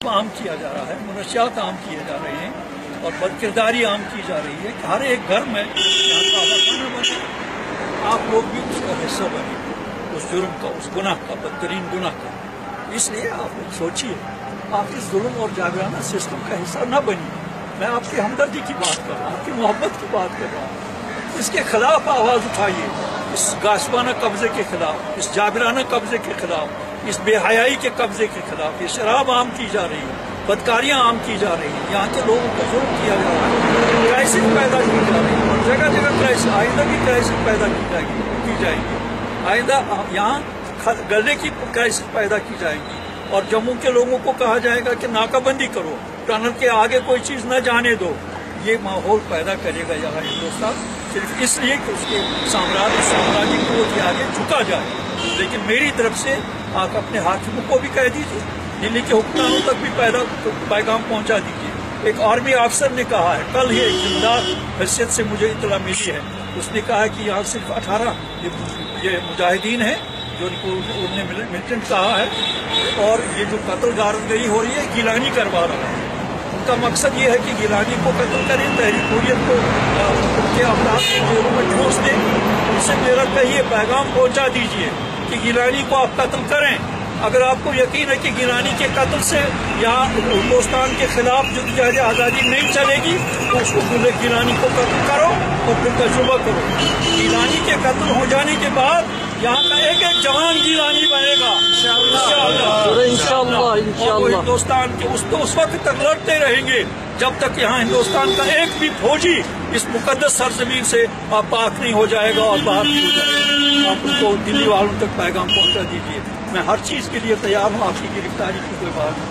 عام کیا جا رہا ہے، منشیات عام کیے جا رہے ہیں اور بدکرداری عام کی جا رہی ہے کہ ہر ایک گھر میں بنے، آپ لوگ بھی اس کا حصہ بنے، اس جرم کا، اس گناہ کا، بدترین گناہ کا۔ اس لیے آپ لوگ سوچیے، آپ اس ظلم اور جابرانہ سسٹم کا حصہ نہ بنیے۔ میں آپ کی ہمدردی کی بات کر رہا ہوں، آپ کی محبت کی بات کر رہا ہوں۔ اس کے خلاف آواز اٹھائیے، اس غاصبانہ قبضے کے خلاف، اس جابرانہ قبضے کے خلاف، اس بے حیائی کے قبضے کے خلاف۔ یہ شراب عام کی جا رہی ہے، بدکاریاں عام کی جا رہی ہیں، یہاں کے لوگوں کو ظلم کیا جا رہا ہے، کرائسس پیدا کی جا رہی ہے، اور جگہ جگہ کرائسس، آئندہ بھی کرائسس پیدا کی جائے گی، آئندہ یہاں گلے کی کرائسس پیدا کی جائے گی، اور جموں کے لوگوں کو کہا جائے گا کہ ناکہ بندی کرو، ٹنل کے آگے کوئی چیز نہ جانے دو۔ یہ ماحول پیدا کرے گا یہاں ہندوستان، صرف اس لیے کہ اس کے سامراجی قوت کے آگے جھکا جائے۔ لیکن میری طرف سے آپ اپنے حاکموں کو بھی کہہ دیجیے، دلی کے حکمرانوں تک بھی پیغام پہنچا دیجیے۔ ایک آرمی افسر نے کہا ہے، کل ہی ایک ذمہ حیثیت سے مجھے اطلاع ملی ہے، اس نے کہا کہ یہاں صرف 18 یہ مجاہدین ہیں جو انہوں نے ملیٹنٹ کہا ہے، اور یہ جو قتل گاری ہو رہی ہے گیلانی کروا رہا ہے۔ ان کا مقصد یہ ہے کہ گیلانی کو قتل کریں، تحریک حریت کو ان کے افراد کے جیلوں میں ٹھونس دیں۔ ان سے میرا کہیے، پیغام پہنچا دیجیے کہ گیلانی کو آپ قتل کریں۔ اگر آپ کو یقین ہے کہ گیلانی کے قتل سے یہاں ہندوستان کے خلاف جو جہد آزادی نہیں چلے گی، تو اس کو گیلانی کو قتل کرو اور پھر تجربہ کرو۔ گیلانی کے قتل ہو جانے کے بعد یہاں کا ایک ایک جوان گیلانی بنے گا انشاءاللہ، اور وہ ہندوستان کے اس وقت تک لڑتے رہیں گے جب تک یہاں ہندوستان کا ایک بھی فوجی اس مقدس سرزمین سے پاک نہیں ہو جائے گا اور باہر نہیں ہو جائے گا۔ آپ ان کو دلی والوں تک پیغام پہنچا دیجیے، میں ہر چیز کے لیے تیار ہوں، آپ کی گرفتاری کی کوئی بات نہیں۔